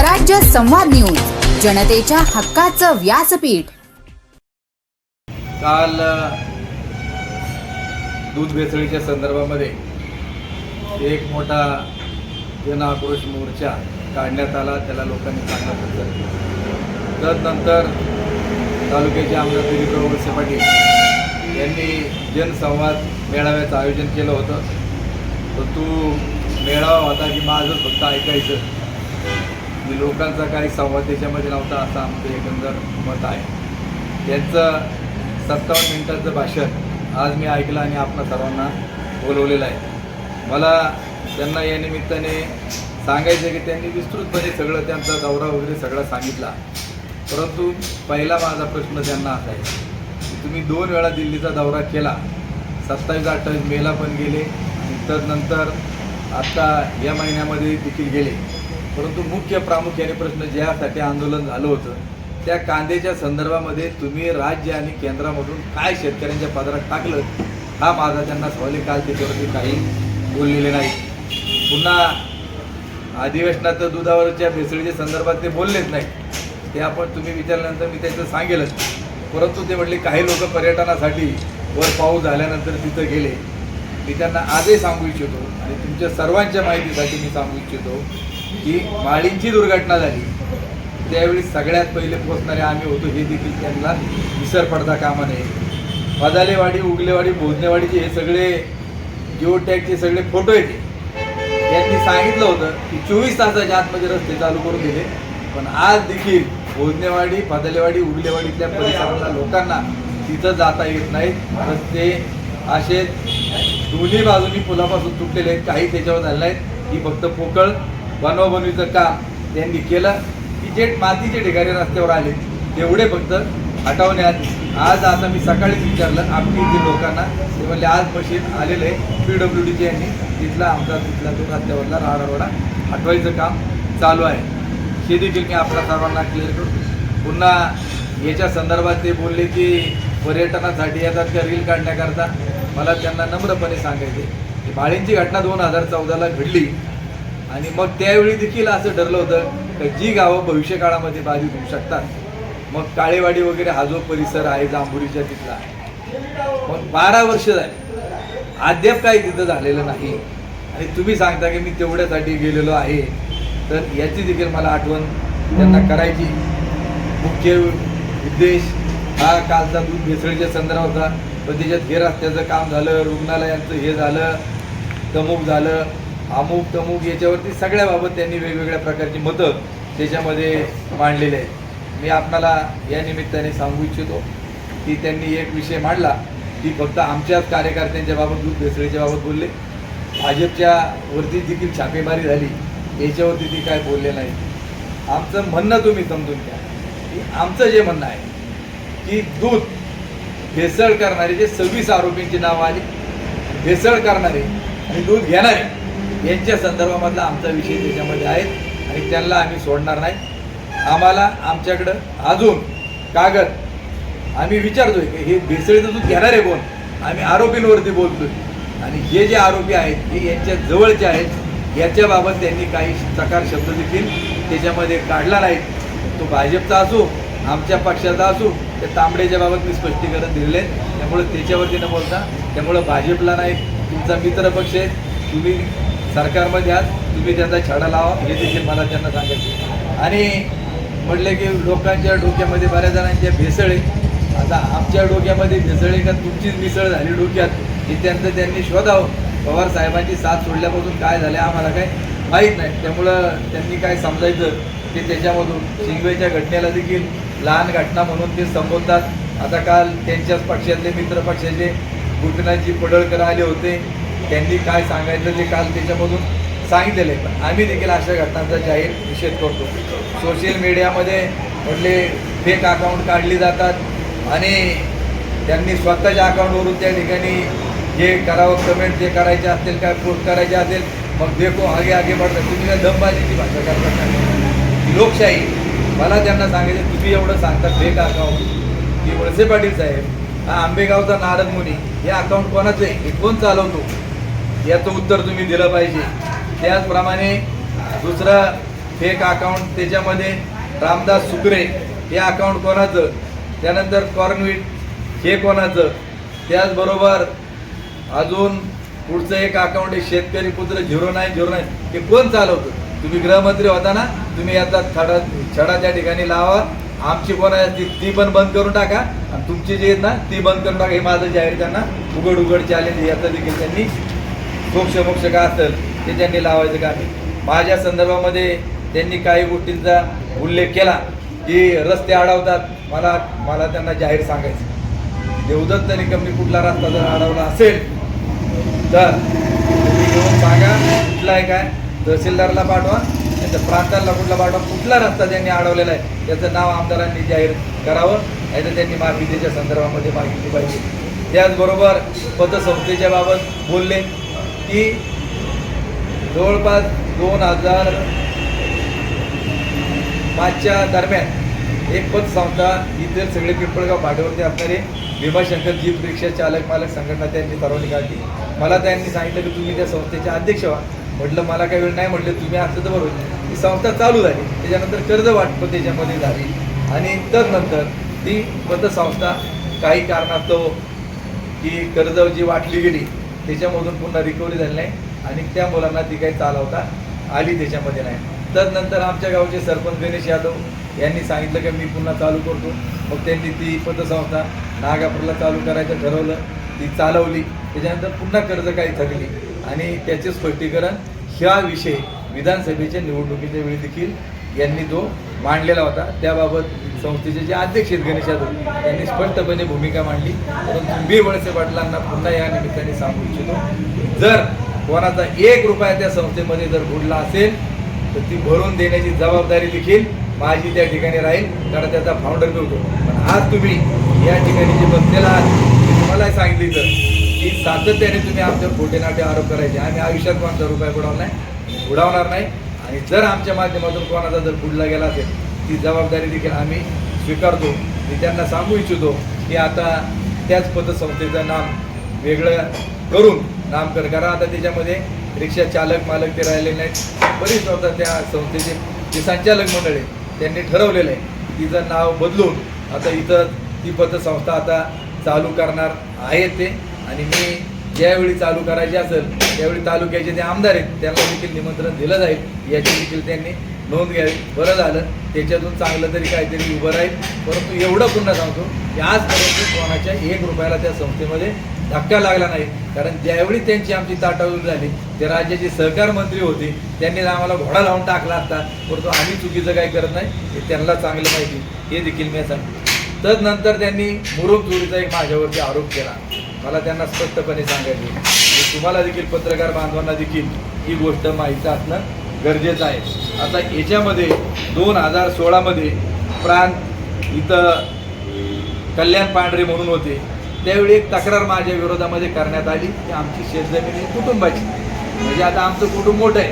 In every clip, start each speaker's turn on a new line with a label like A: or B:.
A: स्वराज्य संवाद न्यूज, जनतेच्या हक्काचं व्यासपीठ।
B: काल दूध भेसळीच्या संदर्भामध्ये एक मोठा जन आक्रोश मोर्चा काढण्यात आला। त्याला लोकांनी चांगला प्रतिसाद दिला। तदनंतर तालुक्याचे आमदार दिलीपराव वळसे पाटील यांनी जनसंवाद मेळाव्याचं आयोजन केलं होतं। तो मेळावा होता की माझं फक्त ऐकायचं, की लोकांचा काही संवाद त्याच्यामध्ये नव्हता, असं आमचं एकंदर मत आहे। त्यांचं 57 मिनिटाचं भाषण आज मी ऐकलं आणि आपणा सर्वांना बोलवलेलं आहे। मला त्यांना या निमित्ताने सांगायचं आहे की त्यांनी विस्तृतपणे सगळं त्यांचा दौरा वगैरे सगळा सांगितला, परंतु पहिला माझा प्रश्न त्यांना असा आहे की तुम्ही 2 वेळा दिल्लीचा दौरा केला, 27-28 मेला पण गेले आणि तदनंतर आत्ता या महिन्यामध्ये देखील गेले, परंतु प्रामुख्याने प्रश्न ज्यासाठी आंदोलन झालं होतं त्या कांद्याच्या संदर्भामध्ये तुम्ही राज्य आणि केंद्रामधून काय शेतकऱ्यांच्या पदरात टाकलं, हा माझा त्यांना सवाल आहे। काल त्याच्यावरती काही बोललेले नाही। पुन्हा अधिवेशनात दुधावरच्या भेसळीच्या संदर्भात ते बोललेच नाही, ते आपण तुम्ही विचारल्यानंतर मी त्याचं सांगेलच, परंतु ते म्हटले काही लोक पर्यटनासाठी वर पाऊस झाल्यानंतर तिथं गेले। मी त्यांना आजही सांगू इच्छितो आणि तुमच्या सर्वांच्या माहितीसाठी मी सांगू इच्छितो की माळींची दुर्घटना झाली त्यावेळी सगळ्यात पहिले पोहोचणारे आम्ही होतो, हे देखील त्यांना विसर पडता कामा नये। बदालेवाडी, उगलेवाडी, भोजनेवाडीचे हे सगळे जिओटॅगचे सगळे फोटो येते, त्यांनी सांगितलं होतं की 24 तासाच्या आतमध्ये रस्ते चालू करून दिले, पण आज देखील भोजनेवाडी, बदालेवाडी, उगलेवाडीतल्या परिसरातल्या लोकांना तिथं जाता येत नाहीत। रस्ते असे दोन्ही बाजूनी पुलापासून तुटलेले आहेत, काही त्याच्यावर झाले नाहीत। ही फक्त पोकळ बनवाबनवीचं काम त्यांनी केलं की जे मातीचे ठिकाणी रस्त्यावर आले तेवढे फक्त हटवण्यात। आज आता मी सकाळीच विचारलं आपली लोकांना, ते म्हणले आज मशीन आलेलं आहे PWDचे यांनी तिथला आमचा तिथला तो रस्त्यावरला राडारोडा हटवायचं काम चालू आहे, हे देखील मी आपल्या सर्वांना क्लिअर करतो। पुन्हा याच्या संदर्भात ते बोलले की पर्यटनासाठी येतात का रील काढण्याकरता। मला त्यांना नम्रपणे सांगायचे की माळींची घटना 2014ला घडली आणि मग त्यावेळी देखील असं ठरलं होतं की जी गावं भविष्यकाळामध्ये बाधित होऊ शकतात, मग काळेवाडी वगैरे हा जो परिसर आहे जांभुरीच्या तिथला, मग 12 वर्ष झाली अद्याप काही तिथं झालेलं नाही आणि तुम्ही सांगता की मी तेवढ्यासाठी गेलेलो आहे, तर याची देखील मला आठवण त्यांना करायची। मुख्य उद्देश हा कालचा दूध भेसळीच्या संदर्भात होता, पण त्याच्यात हे रस्त्याचं काम झालं, रुग्णालयांचं हे झालं, तमूक झालं, अमुक तमूक, याच्यावरती सगळ्याबाबत त्यांनी वेगवेगळ्या प्रकारची मतं त्याच्यामध्ये मांडलेले आहेत। मी आपणाला या निमित्ताने सांगू इच्छितो की त्यांनी एक विषय मांडला की फक्त आमच्याच कार्यकर्त्यांच्या बाबत दूध भेसळीच्या बाबत बोलले, भाजपच्या वरती देखील छापेमारी झाली याच्यावरती ती काय बोलले नाही। आमचं म्हणणं तुम्ही समजून घ्या की आमचं जे म्हणणं आहे की दूध भेसळ करणारे जे 26 आरोपींची नावं आली, भेसळ करणारे आणि दूध घेणारे यांच्या संदर्भामधला आमचा विषय त्याच्यामध्ये आहे आणि त्यांना आम्ही सोडणार नाही। आम्हाला आमच्याकडं अजून कागद आम्ही विचारतोय की हे भेसळीचं दूध घेणारे कोण, आम्ही आरोपींवरती बोलतोय आणि हे जे आरोपी आहेत हे यांच्या जवळचे आहेत, याच्याबाबत त्यांनी काही चकार शब्द देखील त्याच्यामध्ये काढला नाही। तो भाजपचा असो आमच्या पक्षाचा असो, त्या तांबडेच्या बाबत मी स्पष्टीकरण दिलेले आहे, त्यामुळे त्याच्यावरती न बोलता, त्यामुळं भाजपला नाही, तुमचा मित्र पक्ष आहे, तुम्ही सरकारमध्ये आहात, तुम्ही त्यांचा छडा लावा, हे देखील मला त्यांना सांगायचं। आणि म्हटले की लोकांच्या डोक्यामध्ये बऱ्याच जणांच्या भेसळ आहे, आता आमच्या डोक्यामध्ये भेसळ आहे का तुमचीच मिसळ झाली डोक्यात, हे त्यांनी शोधावं। पवार साहेबांची साथ सोडल्यापासून काय झाले आम्हाला काय माहीत नाही, त्यामुळं त्यांनी काय समजायचं की त्याच्यामधून शिंगवेच्या घटनेला देखील लहान घटना म्हणून ते संबोधतात। आता काल त्यांच्याच पक्षातले मित्र पक्षाचे गोपीनाथजी पडळकर आले होते, त्यांनी काय सांगायचं ते काल त्याच्यामधून सांगितलेलं आहे, पण आम्ही देखील अशा घटनांचा जाहीर निषेध करतो। सोशल मीडियामध्ये म्हटले फेक अकाउंट काढली जातात आणि त्यांनी स्वतःच्या अकाउंटवरून त्या ठिकाणी जे करावं कमेंट जे करायचे असतील, काय पोस्ट करायचे असेल, मग देखो आगे आगे बढ़तात। तुम्ही काय दमबाजीची भाषा करता, लोकशाही। मला त्यांना सांगायचं तुम्ही एवढं सांगता फेक अकाउंट की वळसे पाटील साहेब हा आंबेगावचा नारद मुनी हे अकाउंट कोणाचं आहे, हे कोण चालवतो, याचं उत्तर तुम्ही दिलं पाहिजे। त्याचप्रमाणे दुसरं फेक अकाउंट त्याच्यामध्ये रामदास सुकरे हे अकाउंट कोणाचं, त्यानंतर कॉर्नविट हे कोणाचं, त्याचबरोबर अजून पुढचं एक अकाउंट आहे शेतकरी पुत्र 0909 हे कोण चालवतं? तुम्ही गृहमंत्री होता ना, तुम्ही याचा छडा त्या ठिकाणी लावा, आमची कोण आहे ती पण बंद करून टाका आणि तुमची जी आहेत ना ती बंद करून टाका. हे माझं जाहीर त्यांना उघड चॅलेंज याचं देखील त्यांनी मोक्ष काय असेल ते त्यांनी लावायचं काम आहे. माझ्या संदर्भामध्ये त्यांनी काही गोष्टींचा उल्लेख केला की रस्ते अडवतात. मला त्यांना जाहीर सांगायचं, देवदत्त निकमनी कुठला रस्ता जर अडवला असेल तर तुम्ही घेऊन सांगा कुठला आहे, काय तहसीलदारला पाठवा, त्याच्या प्रांताला कुठला पाठवा, कुठला रस्ता त्यांनी अडवलेला आहे त्याचं नाव आमदारांनी जाहीर करावं, नाहीतर त्यांनी माफी त्याच्या संदर्भामध्ये मागितली पाहिजे. त्याचबरोबर पतसंस्थेच्या बाबत बोलले की जवळपास 2005च्या दरम्यान एक पतसंस्था इतर सगळे पिंपळगाव भाड्यावरती असणारे भीमाशंकर जीप रिक्षा चालक मालक संघटना त्यांनी परवानगी काढली. मला त्यांनी सांगितलं की तुम्ही त्या संस्थेचे अध्यक्ष व्हा. म्हटलं मला काही वेळ नाही, म्हटलं तुम्ही असलं तर बरोबर. ती संस्था चालू झाली, त्याच्यानंतर कर्ज वाटप त्याच्यामध्ये झाली आणि तदनंतर ती पतसंस्था काही कारणास्तव की कर्ज जी वाटली गेली त्याच्यामधून पुन्हा रिकव्हरी झाली नाही आणि त्या मुलांना ती काही चालवता आली त्याच्यामध्ये नाही. तदनंतर आमच्या गावचे सरपंच गणेश यादव यांनी सांगितलं की मी पुन्हा चालू करतो. मग त्यांनी ती पतसंस्था नागापूरला चालू करायचं ठरवलं, ती चालवली. त्याच्यानंतर पुन्हा कर्ज काही थकली आणि त्याचे स्पष्टीकरण ह्या विषय विधानसभेच्या निवडणुकीच्या वेळी देखील यांनी जो मांडलेला होता. त्याबाबत संस्थेचे जे अध्यक्ष आहेत गणेश यादव यांनी स्पष्टपणे भूमिका मांडली. परंतु मी वळसे पाटलांना पुन्हा या निमित्ताने सांगू इच्छितो, जर कोणाचा 1 रुपया त्या संस्थेमध्ये जर बुडला असेल तर ती भरून देण्याची जबाबदारी देखील माझी त्या ठिकाणी राहील, कारण त्याचा फाउंडर मी होतो. पण आज तुम्ही या ठिकाणी जे बसलेला आहात मी तुम्हालाही सांगितलं तर की सातत्याने तुम्ही आमच्यावर खोटे नाटे आरोप करायचे. आम्ही आयुष्यात कोणाचा रुपया बुडवणार नाही आणि जर आमच्या माध्यमातून कोणाचा जर बुडला गेला असेल ती जबाबदारी देखील आम्ही स्वीकारतो. मी त्यांना सांगू इच्छितो की आता त्याच पतसंस्थेचं नाम वेगळं करून नामकरण करा. आता त्याच्यामध्ये रिक्षा चालक मालक ते राहिले नाहीत. बरीच होता त्या संस्थेचे जे संचालक मंडळ आहे त्यांनी ठरवलेलं आहे तिचं नाव बदलून आता इथं ती पतसंस्था आता चालू करणार आहेत ते. आणि मी ज्यावेळी चालू करायचे असेल त्यावेळी तालुक्याचे जे आमदार आहेत त्यांना देखील निमंत्रण दिलं जाईल, याची देखील त्यांनी नोंद घ्यावी. बरं झालं त्याच्यातून चांगलं तरी काहीतरी उभं राहील. परंतु एवढं पुन्हा सांगतो की आजपर्यंत कोणाच्या 1 रुपयाला त्या संस्थेमध्ये धक्का लागला नाही. कारण ज्यावेळी त्यांची आमची ताटावून झाली ते राज्याचे सहकार मंत्री होते, त्यांनी आम्हाला घोडा लावून टाकला असता. परंतु आम्ही चुकीचं काही करत नाही हे त्यांना चांगलं माहिती, हे देखील मी सांगतो. तदनंतर त्यांनी मुरुम चोरीचा एक माझ्यावरती आरोप केला. मला त्यांना स्पष्टपणे सांगायचे की तुम्हाला देखील पत्रकार बांधवांना देखील ही गोष्ट माहिती असणं गरजेचं आहे. आता याच्यामध्ये 2016मध्ये प्रांत इथं कल्याण पांढरे म्हणून होते, त्यावेळी एक तक्रार माझ्या विरोधामध्ये करण्यात आली की आमची शेतजमीन ही कुटुंबाची, म्हणजे आता आमचं कुटुंब मोठं आहे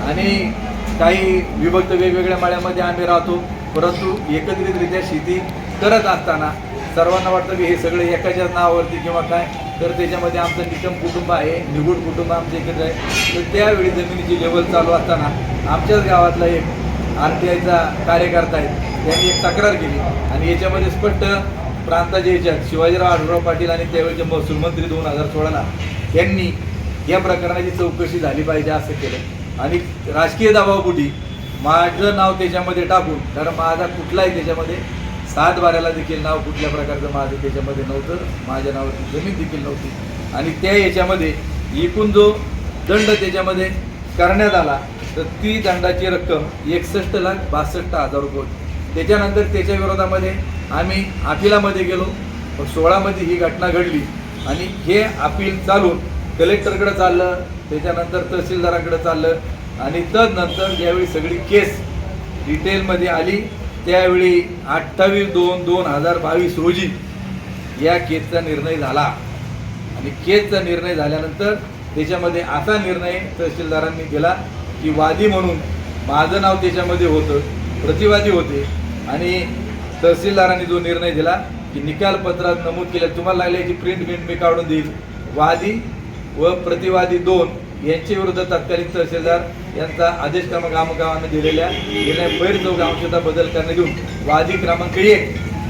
B: आणि काही विभक्त वेगवेगळ्या माळ्यामध्ये आम्ही राहतो. परंतु एकत्रितरित्या शेती करत असताना सर्वांना वाटतं की हे सगळे एकाच्याच नावावरती किंवा काय, तर त्याच्यामध्ये आमचं निकम कुटुंब आहे, निगुड कुटुंब आमचं एकत्र आहे. तर त्यावेळी जमिनीची लेवल चालू असताना आमच्याच गावातला एक RTIचा कार्यकर्ता आहे त्यांनी एक तक्रार केली आणि याच्यामध्ये स्पष्ट प्रांताच्या याच्यात शिवाजीराव आढळराव पाटील आणि त्यावेळेचे महसूल मंत्री 2016ला यांनी या प्रकरणाची चौकशी झाली पाहिजे असं केलं आणि राजकीय दबावपोटी माझं नाव त्याच्यामध्ये टाकून, कारण माझा कुठलाही त्याच्यामध्ये 7 बाऱ्याला देखील नाव कुठल्या प्रकारचं माझं त्याच्यामध्ये नव्हतं, माझ्या नावाची जमीन देखील नव्हती आणि त्या याच्यामध्ये एकूण जो दंड त्याच्यामध्ये करण्यात आला तर ती दंडाची रक्कम 61,62,000 रुपये होती. त्याच्यानंतर त्याच्या विरोधामध्ये आम्ही अपिलामध्ये गेलो. मग 16मध्ये ही घटना घडली आणि हे अपील चालून कलेक्टरकडे चाललं, त्याच्यानंतर तहसीलदाराकडे चाललं आणि तदनंतर ज्यावेळी सगळी केस डिटेलमध्ये आली त्यावेळी 28/2/2022 रोजी या केसचा निर्णय झाला आणि केसचा निर्णय झाल्यानंतर त्याच्यामध्ये असा निर्णय तहसीलदारांनी दिला की वादी म्हणून माझं नाव त्याच्यामध्ये होतं, प्रतिवादी होते आणि तहसीलदारांनी जो निर्णय दिला की निकाल पत्रात नमूद केलं, तुम्हाला लागले याची प्रिंट मी काढून देईल, वादी व प्रतिवादी 2 यांच्या विरुद्ध तत्कालीन तहसीलदार यांचा आदेश क्रमांक गावानं दिलेल्या निर्णय पैर चौक अंशतः बदल करण्यात येऊन वादी क्रमांक 1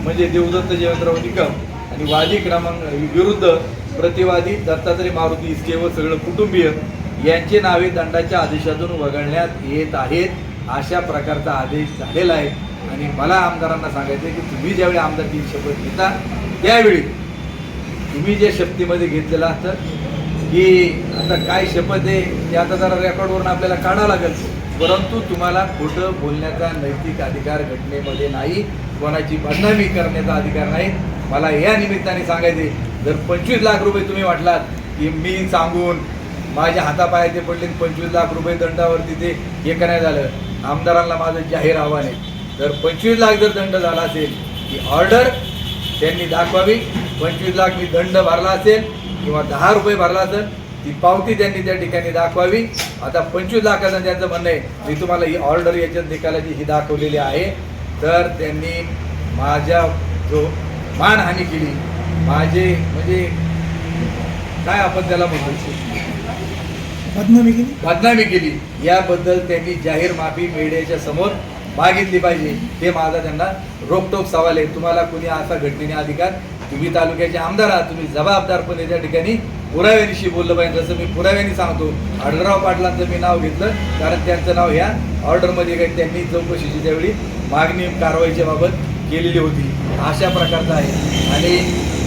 B: म्हणजे देवदत्त जयवंतराव निकम आणि वादी क्रमांक विरुद्ध प्रतिवादी दत्तात्रय मारुती इसके व सगळं कुटुंबीय यांचे नावे दंडाच्या आदेशातून वगळण्यात येत आहेत अशा प्रकारचा आदेश झालेला आहे. आणि मला आमदारांना सांगायचं आहे की तुम्ही ज्यावेळी आमदारकी शपथ घेता त्यावेळी तुम्ही जे शपथीमध्ये घेतलेलं असतं की आता काय शपथ आहे ते आता जरा रेकॉर्डवरून आपल्याला काढावं लागेल, परंतु तुम्हाला खोटं बोलण्याचा नैतिक अधिकार घटनेमध्ये नाही, कोणाची बदनामी करण्याचा अधिकार नाही. मला या निमित्ताने सांगायचे जर 25 लाख रुपये तुम्ही वाटलात की मी सांगून माझ्या हातापायाचे पडले 25 लाख रुपये दंडावरती ते हे करण्यात झालं, आमदारांना माझं जाहीर आव्हान आहे जर 25 लाख जर दंड झाला असेल ती ऑर्डर त्यांनी दाखवावी. 25 लाख मी दंड भरला असेल किंवा 10 रुपये भरला असेल ती पावती त्यांनी त्या ठिकाणी दाखवावी. आता 25 लाखाचं त्यांचं म्हणणं आहे मी तुम्हाला ही ऑर्डर याच्यात निकालाची ही दाखवलेली आहे. तर त्यांनी माझ्या जो मानहानी केली, माझे म्हणजे काय आपण त्याला म्हणतो बदनामी केली, याबद्दल त्यांनी जाहीर माफी मीडियाच्या समोर मागितली पाहिजे. हे माझा त्यांना रोखटोक सवाल आहे. तुम्हाला कुणी असा घटनेने अधिकार, तुम्ही तालुक्याचे आमदार आहात, तुम्ही जबाबदारपणे त्या ठिकाणी पुराव्यानिशी बोललं पाहिजे. जसं मी पुराव्याने सांगतो आढळराव पाटलांचं मी नाव घेतलं कारण त्यांचं नाव ह्या ऑर्डरमध्ये काही त्यांनी चौकशीची त्यावेळी मागणी कारवाईच्या बाबत केलेली होती. अशा प्रकारचा आहे. आणि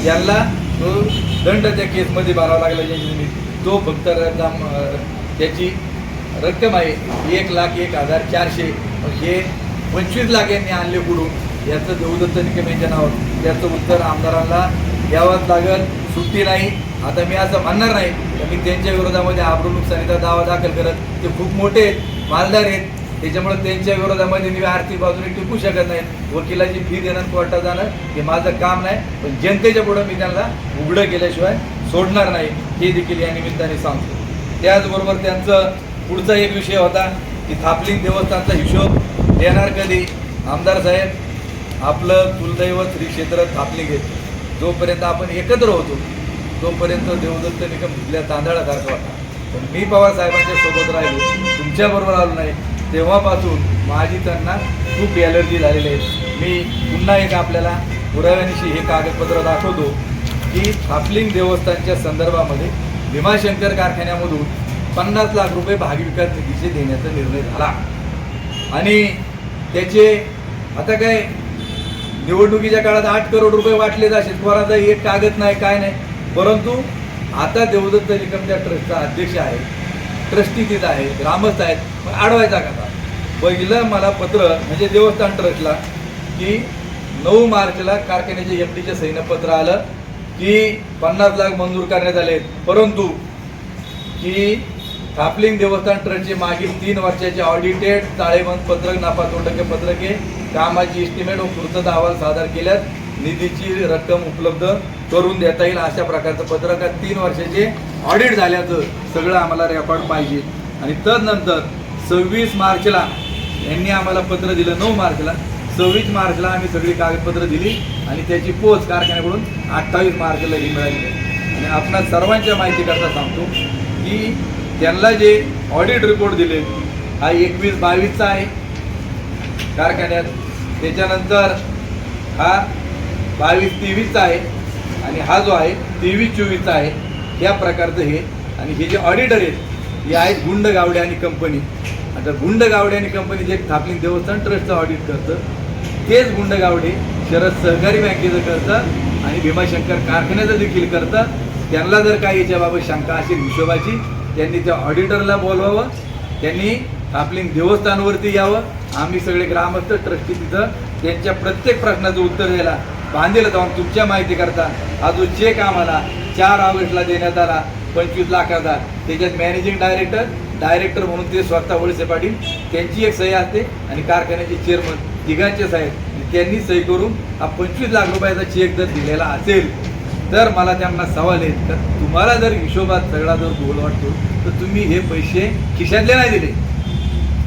B: ज्यांना तो दंड त्या केसमध्ये भरावा लागला ज्याची तो फक्त त्याची रक्कम आहे 1,01,400. हे 25 लाख यांनी आणले कुठून याचं देवदत्त निकम यांच्या नावावर त्याचं उत्तर आमदारांना द्यावंच लागेल, सुट्टी नाही. आता मी असं म्हणणार नाही तर मी त्यांच्या विरोधामध्ये आबरू नुकसानीचा दावा दाखल करत, ते खूप मोठे आहेत, मालदार आहेत, त्याच्यामुळे त्यांच्या विरोधामध्ये मी आर्थिक बाजूने टिकू शकत नाही. वकिलाची फी देणं कोर्टात जाणं हे माझं काम नाही, पण जनतेच्या पुढं मी त्यांना उघडं केल्याशिवाय सोडणार नाही हे देखील या निमित्ताने सांगतो. त्याचबरोबर त्यांचं पुढचा एक विषय होता की थापलिंग देवस्थानचा हिशोब देणार कधी. आमदार साहेब आपलं कुलदैवत श्री क्षेत्र थापलिंग आहे, जोपर्यंत आपण एकत्र होतो तोपर्यंत देवदत्त निकम भिजल्या तांदळासारखं वाटतं. पण मी पवार साहेबांच्या सोबत राहिलो, तुमच्याबरोबर आलो नाही, तेव्हापासून माझी त्यांना खूप ॲलर्जी झालेली आहे. मी पुन्हा एक आपल्याला पुराव्यानिशी हे कागदपत्र दाखवतो की थापलिंग देवस्थानच्या संदर्भामध्ये भीमाशंकर कारखान्यामधून 50 लाख रुपये भागविकास निधीचे देण्याचा निर्णय झाला. आणि त्याचे आता काय निवडणुकीच्या काळात 8 करोड रुपये वाटले जाशील, कोणाचा एक कागद नाही काय नाही. परंतु आता देवदत्त निकम त्या ट्रस्टचा अध्यक्ष आहे, ट्रस्टी तिथं आहे, ग्रामस्थ आहेत, पण अडवायचा कसा. पहिलं मला पत्र म्हणजे देवस्थान ट्रस्टला की 9 मार्चला कारखान्याच्या एमडीच्या सहीनं पत्र आलं की 50 लाख मंजूर करण्यात आले, परंतु की थापलिंग देवस्थान ट्रस्टचे मागील 3 वर्षाचे ऑडिटेड ताळेबंद पत्रक, नफा तोटा पत्रके, कामाची एस्टिमेट व पूर्तता अहवाल सादर केल्यास निधीची रक्कम उपलब्ध करून देता येईल अशा प्रकारचं पत्रक 3 वर्षाचे ऑडिट झाल्याचं सगळं आम्हाला रेकॉर्ड पाहिजे. आणि तदनंतर 26 मार्चला यांनी आम्हाला पत्र दिलं, 9 मार्चला 26 मार्चला आम्ही सगळी कागदपत्र दिली आणि त्याची पोच कारखान्याकडून 28 मार्चला ही मिळाली. आणि आपणा सर्वांच्या माहितीकरता सांगतो की त्यांना जे ऑडिट रिपोर्ट दिले हा 21-22चा आहे कारखान्यात, त्याच्यानंतर हा 22-23चा आहे आणि हा जो आहे 23-24चा आहे. या प्रकारचं हे. आणि हे जे ऑडिटर आहेत हे आहेत गुंड गावडे आणि कंपनी. आता गुंड गावडे आणि कंपनी जे थापलिंग देवस्थान ट्रस्टचं ऑडिट करतं तेच गुंड गावडे शरद सहकारी बँकेचं करतं आणि भीमाशंकर कारखान्याचं देखील करतं. त्यांना जर काही याच्याबाबत शंका असेल हिशोबाची त्यांनी त्या ऑडिटरला बोलवावं, त्यांनी थापलिंग देवस्थानवरती यावं. आम्ही सगळे ग्रामस्थ ट्रस्टी तिथं त्यांच्या प्रत्येक प्रश्नाचं उत्तर द्यायला बांधलेलं जाऊन. तुमच्या माहिती करता हा जो चेक आम्हाला 4 ऑगस्टला देण्यात आला 25 लाखाचा, त्याच्यात मॅनेजिंग डायरेक्टर म्हणून ते स्वतः वळसे पाटील त्यांची एक सही असते आणि कारखान्याचे चेअरमन तिघांचे सही, त्यांनी सही करून हा 25 लाख रुपयाचा चेक जर दिलेला असेल तर मला त्यांना सवाल आहे तर तुम्हाला जर हिशोबात सगळा जर गोल वाटतो तर तुम्ही हे पैसे खिशातले नाही दिले,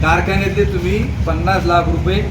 B: कारखान्यातले तुम्ही 50 लाख रुपये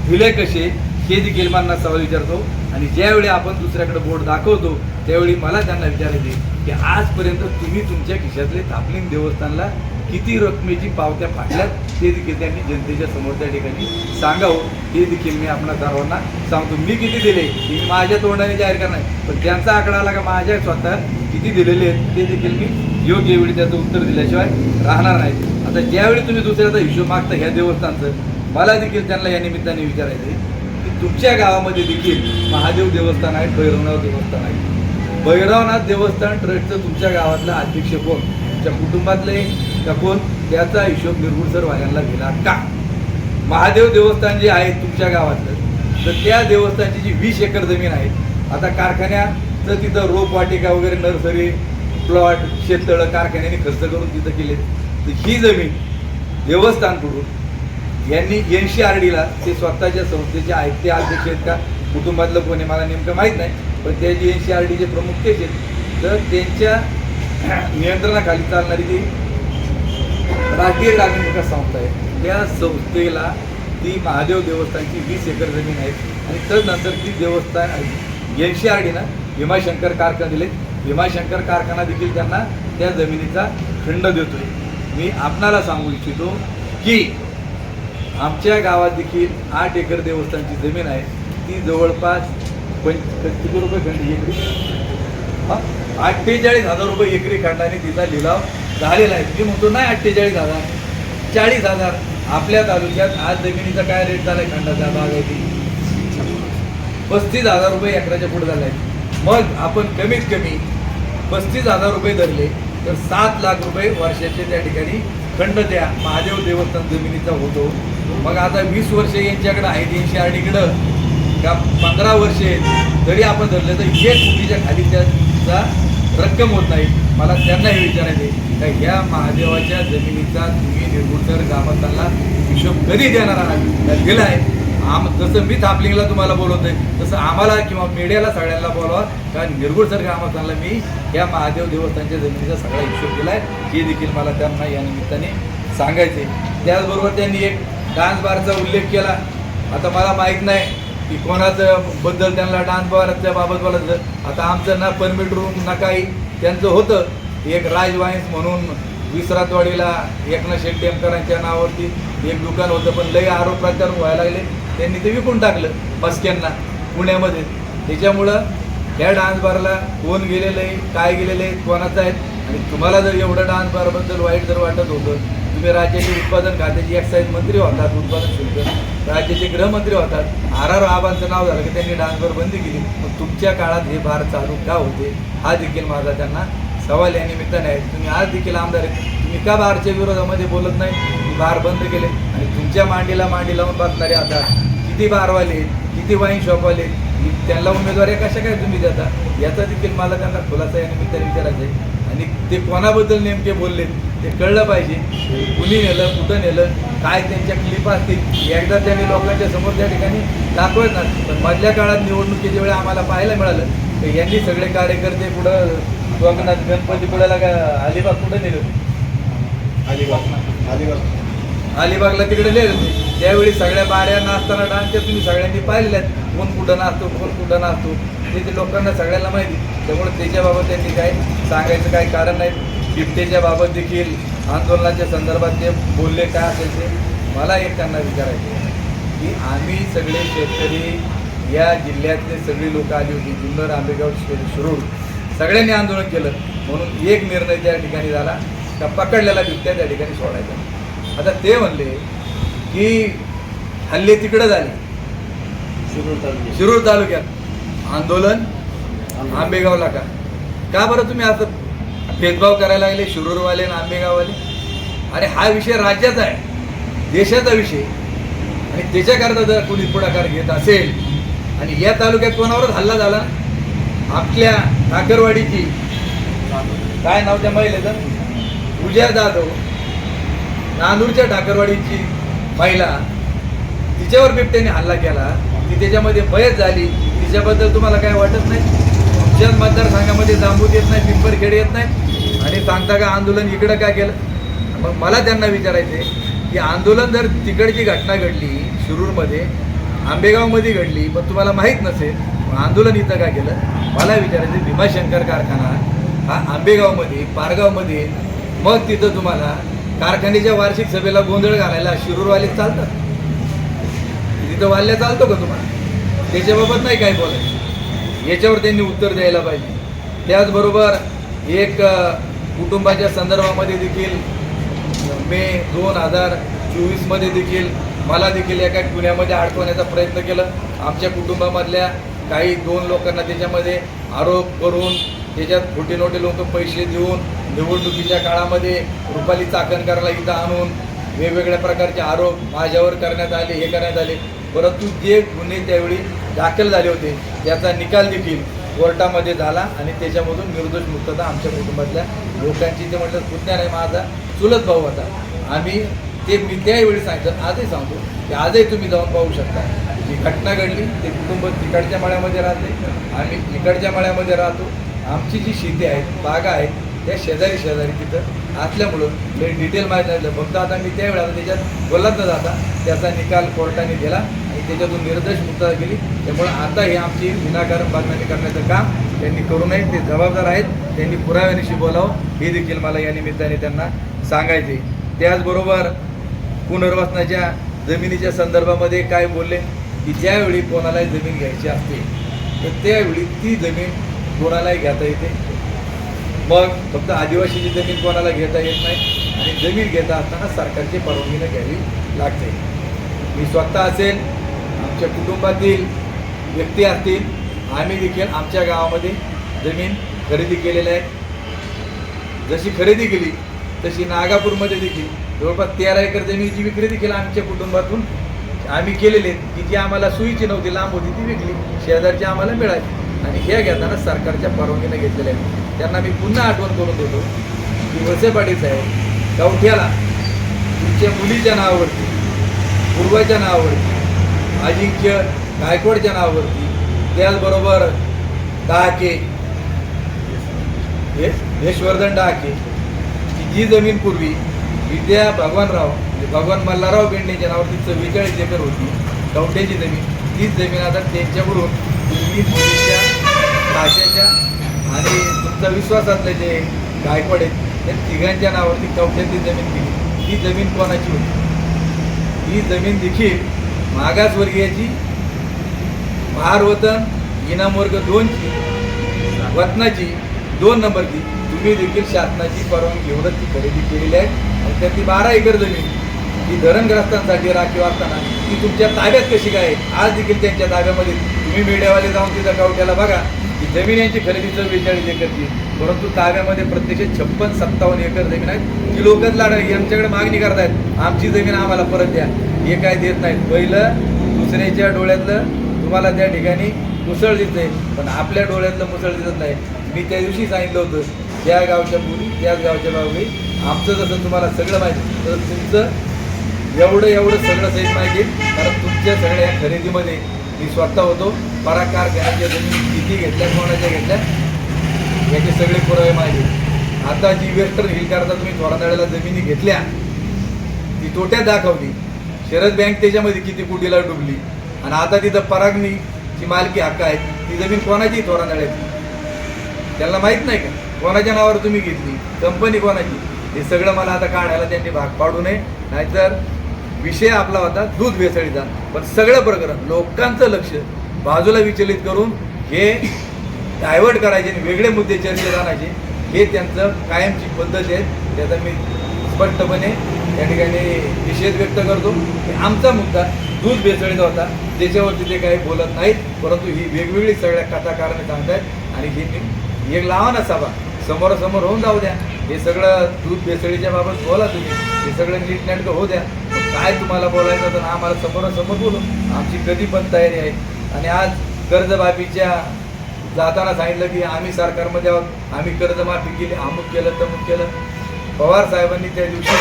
B: दिले कसे हे देखील मला सवाल विचारतो. आणि ज्यावेळी आपण दुसऱ्याकडे बोर्ड दाखवतो त्यावेळी मला त्यांना विचारायचे की आजपर्यंत तुम्ही तुमच्या खिशातले थापलिंग देवस्थानला किती रकमेची पावत्या फाटल्यात ते देखील त्यांनी जनतेच्या समोर त्या ठिकाणी सांगावं, हे देखील मी आपल्या सर्वांना सांगतो. मी किती दिले हे मी माझ्या तोंडाने जाहीर करणार, पण त्यांचा आकडा आला का माझ्या स्वतः किती दिलेले आहेत ते देखील मी योग्य वेळी त्याचं उत्तर दिल्याशिवाय राहणार नाही. आता ज्यावेळी तुम्ही दुसऱ्याचा हिशोब मागता ह्या देवस्थानचं, मला देखील त्यांना या निमित्ताने विचारायचं आहे की तुमच्या गावामध्ये देखील महादेव देवस्थान आहे, भैरवनाथ देवस्थान आहे. भैरवनाथ देवस्थान ट्रस्टचं तुमच्या गावातला अध्यक्ष कोण, तुमच्या कुटुंबातले का कोण, त्याचा हिशोब निर्गुणसर वाल्यांना दिला का? महादेव देवस्थान जे आहे तुमच्या गावातलं, तर त्या देवस्थानची जी 20 एकर जमीन आहे, आता कारखान्याचं तिथं रोपवाटिका वगैरे नर्सरी प्लॉट शेततळं कारखान्याने खर्च करून तिथं केले, तर ही जमीन देवस्थानकडून यांनी NCRDला ते स्वतःच्या संस्थेचे आहेत, ते अध्यक्ष आहेत का कुटुंबातलं कोणी मला नेमकं माहीत नाही, पण ते जे NCRDचे प्रमुख तेच आहेत, तर त्यांच्या नियंत्रणाखाली चालणारी ती राष्ट्रीय ग्रामीण विकास संस्था आहे. त्या संस्थेला ती महादेव देवस्थानची 20 एकर जमीन आहे आणि तदनंतर ती देवस्थान NCRDनं भीमाशंकर कारखाना दिले. भीमाशंकर कारखाना देखील त्यांना त्या जमिनीचा खंड देतोय. मी आपणाला सांगू इच्छितो की आमच्या गावात देखील 8 एकर देवस्थानची जमीन आहे, ती जवळपास किती रुपये खंड एकरी, 48,000 रुपये एकरी खंडाने तिचा लिलाव झालेला आहे. मी म्हणतो नाही 48,000, 40,000. आपल्या तालुक्यात आज जमिनीचा काय रेट झाला आहे खंडाचा बागायती, 35,000 रुपये एकराच्या पुढे झाला आहे. मग आपण कमीत कमी 35,000 रुपये धरले तर 7 लाख रुपये वर्षाचे त्या ठिकाणी खंड त्या महादेव देवस्थान जमिनीचा होतो. मग आता 20 वर्षे यांच्याकडे आहेत NCRDकडं का 15 वर्षे जरी आपण धरले तर 1 कोटीच्या खाली त्याचा रक्कम होत नाही. मला त्यांना हे विचारायचे का ह्या महादेवाच्या जमिनीचा तुम्ही निर्गुणसर ग्रामस्थांना हिशोब कधी देणार आहात? दिला आहे. जसं मी थापलिंगला तुम्हाला बोलवतोय तसं आम्हाला किंवा मीडियाला सगळ्यांना बोलवा, कारण निर्गुणसर ग्रामस्थांना मी या महादेव देवस्थानच्या जमिनीचा सगळा हिशोब दिला आहे, हे देखील मला त्यांना या निमित्ताने सांगायचे. त्याचबरोबर त्यांनी एक डान्स बारचा उल्लेख केला. आता मला माहीत नाही की कोणाचं बद्दल त्यांना डान्स बारच्या बाबत बोलायचं. आता आमचं ना परमिट रूम ना काही, त्यांचं होतं एक राज वाईन्स म्हणून विसरातवाडीला एकनाथ शेट्टीकरांच्या नावावरती एक दुकान होतं, पण लई आरोप प्रत्यारोप व्हायला लागले. त्यांनी ते विकून टाकलं मस्क्यांना पुण्यामध्ये. त्याच्यामुळं ह्या डान्स बारला कोण गेलेलं आहे, काय गेलेलं आहे, कोणाचं आहे. आणि तुम्हाला जर एवढं डान्स बारबद्दल वाईट जर वाटत होतं, तुम्ही राज्याचे उत्पादन खात्याचे एक्साईज मंत्री होतात, उत्पादन शुल्क राज्याचे गृहमंत्री होतात, RR आबांचं नाव झालं की त्यांनी डान्स बार बंदी केली. मग तुमच्या काळात हे बार चालू का होते, हा देखील माझा त्यांना सवाल या निमित्ताने आहे. तुम्ही आज देखील आमदार आहेत, तुम्ही का बारच्या विरोधामध्ये बोलत नाही? बार बंद केले आणि तुमच्या मांडीला मांडी लावून बसणारे आता किती बारवाले, किती वाईन शॉपवाले, त्यांना उमेदवारी कशा काय तुम्ही देता? याचा देखील मला त्यांना खुलासा या निमित्ताने विचारायचा आहे. आणि ते कोणाबद्दल नेमके बोलले ते कळलं पाहिजे. कुणी नेलं, कुठं नेलं, काय त्यांच्या क्लिप असतील, एकदा त्यांनी लोकांच्या समोर त्या ठिकाणी दाखवत नाही. पण मधल्या काळात निवडणुकीच्या वेळी आम्हाला पाहायला मिळालं तर यांनी सगळे कार्यकर्ते पुढं लोकनाथ गणपती पुढ्याला का अलिबाग कुठं नेले होते? अलिबागला तिकडे नेले होते. त्यावेळी सगळ्या बाऱ्या नाचताना डान्सच्या तुम्ही सगळ्यांनी पाहिलेल्या आहेत, कोण कुठं नाचतो, कोण कुठं नाचतो, ते लोकांना सगळ्यांना माहिती. त्यामुळे त्याच्याबाबत त्यांनी काय सांगायचं काही कारण नाही. बिबटेच्या बाबत देखील आंदोलनाच्या संदर्भात ते बोलले काय असेल ते. मला एक त्यांना विचारायचं आहे की आम्ही सगळे शेतकरी या जिल्ह्यातले सगळी लोक आली होती, जुन्नर, आंबेगाव, शिरूर सगळ्यांनी आंदोलन केलं, म्हणून एक निर्णय त्या ठिकाणी झाला का पकडलेला बिबट्या त्या ठिकाणी सोडायचा. आता ते म्हणले की हल्ले तिकडं झाले शिरूर तालुक्यात, आंदोलन आंबेगावला का बरं तुम्ही असं भेदभाव करायला लागले शिरूरवाले आणि आंबेगाववाले? अरे हा विषय राज्याचा आहे, देशाचा विषय, आणि त्याच्याकरता जर कोणी पुढाकार घेत असेल आणि या तालुक्यात कोणावरच हल्ला झाला, आपल्या ठाकरवाडीची काय नाव त्या महिलेचं, पूजा जाधव, नांदूरच्या ठाकरवाडीची महिला, तिच्यावर बिबट्याने हल्ला केला, ती त्याच्यामध्ये मयत झाली. तिच्याबद्दल तुम्हाला काय वाटत नाही? तुमच्याच मतदारसंघामध्ये जांबूत येत नाही, पिंपरखेड येत नाही, आणि सांगता का आंदोलन इकडं का केलं? मग मला त्यांना विचारायचे की आंदोलन जर तिकडची घटना घडली शिरूरमध्ये, आंबेगावमध्ये घडली, पण तुम्हाला माहीत नसेल, आंदोलन इथं का केलं? मला विचारायचं भीमाशंकर कारखाना हा आंबेगावमध्ये, पारगावमध्ये, मग तिथं तुम्हाला कारखान्याच्या वार्षिक सभेला गोंधळ घालायला शिरूरवाले चालतात, तिथं वाल्ल्या चालतो का तुम्हाला? त्याच्याबाबत नाही काय बोलायचं, याच्यावर त्यांनी उत्तर द्यायला पाहिजे. त्याचबरोबर एक कुटुंबाच्या संदर्भामध्ये देखील मे 2024मध्ये देखील मला देखील एका गुन्ह्यामध्ये अडकवण्याचा प्रयत्न केला. आमच्या कुटुंबामधल्या काही 2 लोकांना त्याच्यामध्ये आरोप करून त्याच्यात खोटे नोटे लोक पैसे देऊन निवडणुकीच्या काळामध्ये रुपाली चाकणकरला इथं आणून वेगवेगळ्या प्रकारचे आरोप माझ्यावर करण्यात आले, हे करण्यात आले. परंतु जे गुन्हे त्यावेळी दाखल झाले होते त्याचा निकाल देखील कोर्टामध्ये झाला आणि त्याच्यामधून निर्दोष मुक्तता आमच्या कुटुंबातल्या लोकांची. ते म्हटलं पुतण्या नाही, माझा चुलत भाऊ होता. आम्ही ते मी त्यावेळी सांगितलं, आजही सांगतो की आजही तुम्ही जाऊन पाहू शकता. जी घटना घडली ते कुटुंब तिकडच्या मळ्यामध्ये राहते, आम्ही इकडच्या मळ्यामध्ये राहतो. आमची जी शेती आहेत, बागा आहेत, त्या शेजारी तिथं असल्यामुळं काही डिटेल माहीत नाही. फक्त आता मी त्यावेळेला त्याच्यात बोलत न जाता त्याचा निकाल कोर्टाने दिला आणि त्याच्यातून निर्दोष मुक्तता केली. त्यामुळे आता हे आमची विनाकारण बदनामी करण्याचं काम त्यांनी करू नये, ते जबाबदार आहेत. त्यांनी पुराव्यानिशी बोलावं हे देखील मला या निमित्ताने त्यांना सांगायचे. त्याचबरोबर पुनर्वसनाच्या जमिनीच्या संदर्भामध्ये काय बोलले की ज्यावेळी कोणालाही जमीन घ्यायची असते तर त्यावेळी ती जमीन कोणालाही घेता येते. मग फक्त आदिवासीची जमीन कोणाला घेता येत नाही आणि जमीन घेता असताना सरकारची परवानगीनं घ्यावी लागते. मी स्वतः असेल, आमच्या कुटुंबातील व्यक्ती असतील, आम्ही देखील आमच्या गावामध्ये जमीन खरेदी केलेल्या आहे. जशी खरेदी केली तशी नागापूरमध्ये देखील जवळपास 13 एकर जमिनीची विक्री देखील आमच्या कुटुंबातून आम्ही केलेले आहेत की जी आम्हाला सोयीची नव्हती, लांब होती, ती विकली, शेजारची आम्हाला मिळाली आणि ह्या घेताना सरकारच्या परवानगीने घेतलेल्या आहेत. त्यांना मी पुन्हा आठवण करून देतो की वळसे पाटील साहेब, गावठ्याला तुमच्या मुलीच्या नावावरती, पूर्वाच्या नावावरती, अजिंक्य गायकवाडच्या नावावरती, त्याचबरोबर डहाके, यशवर्धन डहाके जी जमीन पूर्वी विद्या भगवानराव म्हणजे भगवान मल्हारराव बेंडेच्या नावावरती 44 एकर होती कवठ्याची जमीन, तीच जमीन आता त्यांच्याकडून तुम्ही मुलीच्या, भाषेच्या आणि तुमचा विश्वासातले जे गायकवाड आहेत त्या तिघांच्या नावावरती कवठ्याची जमीन केली. ही जमीन कोणाची होती? ही जमीन देखील मागासवर्गीयाची, महारवतन इनाम वर्ग 2ची, वतनाची 2 नंबरची. तुम्ही देखील शासनाची परवानगी घेऊनच ती खरेदी केलेली आहे आणि त्यातली 12 एकर जमीन ही धरणग्रस्तांसाठी राखीव असताना ती तुमच्या ताब्यात कशी काय? आज देखील त्यांच्या ताब्यामध्ये. तुम्ही मीडियावाले जाऊन तिथं गावठ्याला बघा की जमीन यांची खरेदी 44 एकरची, परंतु ताब्यामध्ये प्रत्यक्ष 56-57 एकर जमीन आहे. ही लोकच यांच्याकडे मागणी करतायत, आमची जमीन आम्हाला परत द्या. हे काय देत नाहीत. पहिलं दुसऱ्याच्या डोळ्यातलं तुम्हाला त्या ठिकाणी मुसळ दिसते, पण आपल्या डोळ्यातलं मुसळ दिसत नाही. मी त्या दिवशी सांगितलं होतं, त्या गावच्या मुली त्याच गावच्या बाबी, आमचं जसं तुम्हाला सगळं माहिती तर तुमचं एवढं सगळं सहित माहिती, कारण तुमच्या सगळ्या खरेदीमध्ये मी स्वतः होतो. पराकार घराच्या जमीन किती घेतल्या, कोणाच्या घेतल्या, याचे सगळे पुरावे माहिती. आता जी वेस्टर्न हिल करता तुम्ही थोरातड्याला जमिनी घेतल्या ती तोट्यात दाखवली. शरद बँक त्याच्यामध्ये किती कोटीला डुबली आणि आता तिथं परागणीची मालकी हक्क आहे. ती जमीन कोणाची? थोरातड्याची. त्यांना माहीत नाही का कोणाच्या नावावर तुम्ही घेतली, कंपनी कोणाची? हे सगळं मला आता काढायला त्यांनी भाग पाडू नये. नाहीतर विषय आपला होता दूध भेसळीचा, पण सगळं प्रकरण लोकांचं लक्ष बाजूला विचलित करून हे डायव्हर्ट करायचे आणि वेगळे मुद्दे चर्चेत आणायचे, हे त्यांचं कायमची पद्धत आहे. त्याचा मी स्पष्टपणे या ठिकाणी निषेध व्यक्त करतो की आमचा मुद्दा दूध भेसळीचा होता, त्याच्यावरती ते काही बोलत नाहीत, परंतु ही वेगवेगळी सगळ्या कथाकारणे सांगतायत. आणि ही एक लावा ना सभा, समोरासमोर होऊन जाऊ द्या. हे सगळं दूध भेसळीच्या बाबत बोला तुम्ही, हे सगळं नीटनेटकं होऊ द्या. काय तुम्हाला बोलायचं तर आम्हाला समोरासमोर बोलू, आमची कधी पण तयारी आहे. आणि आज कर्जमाफीच्या जाताना सांगितलं की आम्ही सरकारमध्ये आहोत, आम्ही कर्जमाफी केली, अमुक केलं तमुक केलं. पवार साहेबांनी त्या दिवशी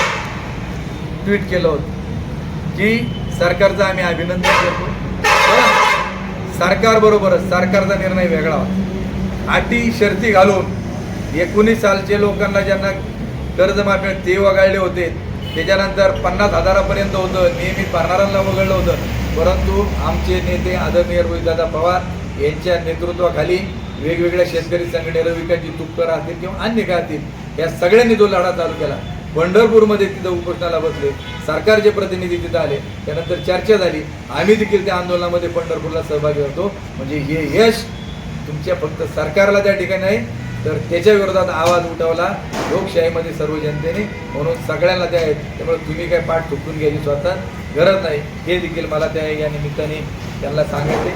B: ट्विट केलं होतं की सरकारचं आम्ही अभिनंदन करतो, पण सरकारबरोबरच सरकारचा निर्णय वेगळा होता. अटी शर्ती घालून 19 सालचे लोकांना ज्यांना कर्जमाफी ते वगळले होते, त्याच्यानंतर 50,000पर्यंत होतं, नियमित भरणाऱ्यांना वगळलं होतं. परंतु आमचे नेते आदरणीय रोहितदादा पवार यांच्या नेतृत्वाखाली वेगवेगळ्या शेतकरी संघटना, रविकांतजी तुपकर असतील किंवा अन्य काय असतील, या सगळ्यांनी जो लढा चालू केला पंढरपूरमध्ये तिथं उपोषणाला बसले, सरकारचे प्रतिनिधी तिथं आले, त्यानंतर चर्चा झाली, आम्ही देखील त्या आंदोलनामध्ये पंढरपूरला सहभागी होतो. म्हणजे हे यश तुमच्या फक्त सरकारला त्या ठिकाणी नाही, तर त्याच्या विरोधात आवाज उठवला लोकशाहीमध्ये सर्व जनतेने, म्हणून सगळ्यांना त्या आहेत. त्यामुळे तुम्ही काय पाठ चुकून घ्यायची स्वतः गरज नाही, हे देखील मला त्या या निमित्ताने त्यांना सांगायचे.